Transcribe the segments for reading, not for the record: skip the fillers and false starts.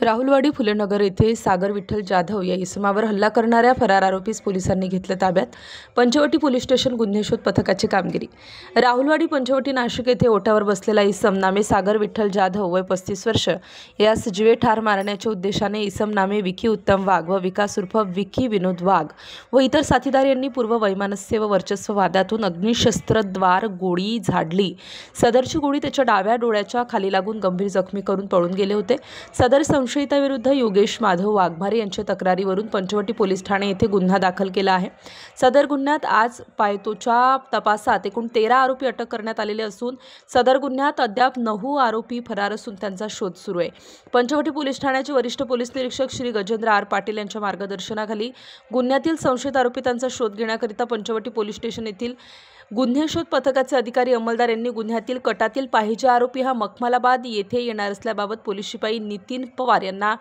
राहुलवाडी फुलेनगर येथे सागर विठ्ठल जाधव या इसमावर हल्ला करणाऱ्या फरार आरोपीस पोलिसांनी घेतलं ताब्यात। पंचवटी पोलीस स्टेशन गुन्हे शोध पथकाची कामगिरी। राहुलवाडी पंचवटी नाशिक येथे ओट्यावर बसलेला इसम नामे सागर विठ्ठल जाधव वय 35 वर्ष यास जीवे ठार मारण्याच्या उद्देशाने इसम नामे विकी उत्तम वाघ व विकास उर्फ विकी विनोद वाघ व इतर साथीदार यांनी पूर्व वैमनस्य व वर्चस्व वादातून अग्निशस्त्रद्वार गोळी झाडली। सदरची गोळी त्याच्या डाव्या डोळ्याच्या खाली लागून गंभीर जखमी करून पळून गेले होते। सदर संशयिताविरुद्ध योगेश माधव वाघमारे यांच्या तक्रारीवरून पंचवटी पोलीस ठाणे येथे गुन्हा दाखल केला आहे। सदर गुन्ह्यात आज पायतोच्या तपासात एकूण 13 आरोपी अटक करण्यात आलेले असून सदर गुन्ह्यात अद्याप 9 आरोपी फरार असून त्यांचा शोध सुरू आहे। पंचवटी पोलीस ठाण्याचे वरिष्ठ पोलीस निरीक्षक श्री गजेंद्र आर पाटील यांच्या मार्गदर्शनाखाली गुन्ह्यातील संशयित आरोपितांचा शोध घेण्याकरिता पंचवटी पोलीस स्टेशन येथील गुन्हे शोध पथकाचे अधिकारी अंमलदार यांनी गुन्ह्यातील कटातील पाहिजे आरोपी हा मखमलाबाद येथे येणार असल्याबाबत पोलीस शिपाई नितीन पवार यांना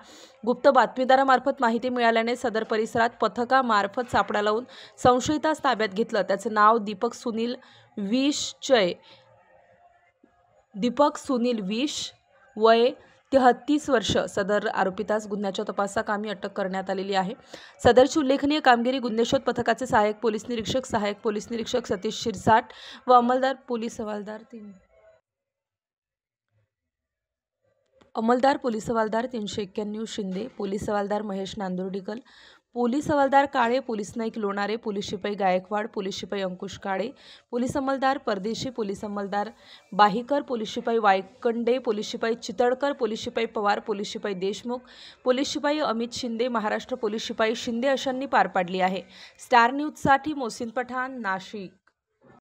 गुप्त बातमीदारामार्फत माहिती मिळाल्याने सदर परिसरात पथकामार्फत सापळा लावून संशयितास ताब्यात घेतलं। त्याचे नाव दीपक सुनील विश वय 33 वर्ष। सदर आरोपितास गुन्ह्याच्या तपासाकामी अटक करण्यात आलेली आहे। सदरची उल्लेखनीय कामगिरी गुन्हे शोध पथकाचे सहाय्यक पोलीस निरीक्षक सतीश शिरसाट व अंमलदार पोलीस हवालदार 391 शिंदे, पोलीस हवालदार महेश नांदुर्डीकर, पोलीस हवालदार काळे, पोलीस नाईक लोणारे, पोलीस शिपाई गायकवाड, पोलीस शिपाई अंकुश काळे, पोलीस अंमलदार परदेशी, पोलीस अंमलदार बाहीकर, पोलीस शिपाई वायकंडे, पोलीस शिपाई चितळकर, पोलीस शिपाई पवार, पोलीस शिपाई देशमुख, पोलीस शिपाई अमित शिंदे, महाराष्ट्र पोलीस शिपाई शिंदे अशांनी पार पाडली आहे। स्टार न्यूजसाठी मोहसिन पठाण, नाशिक।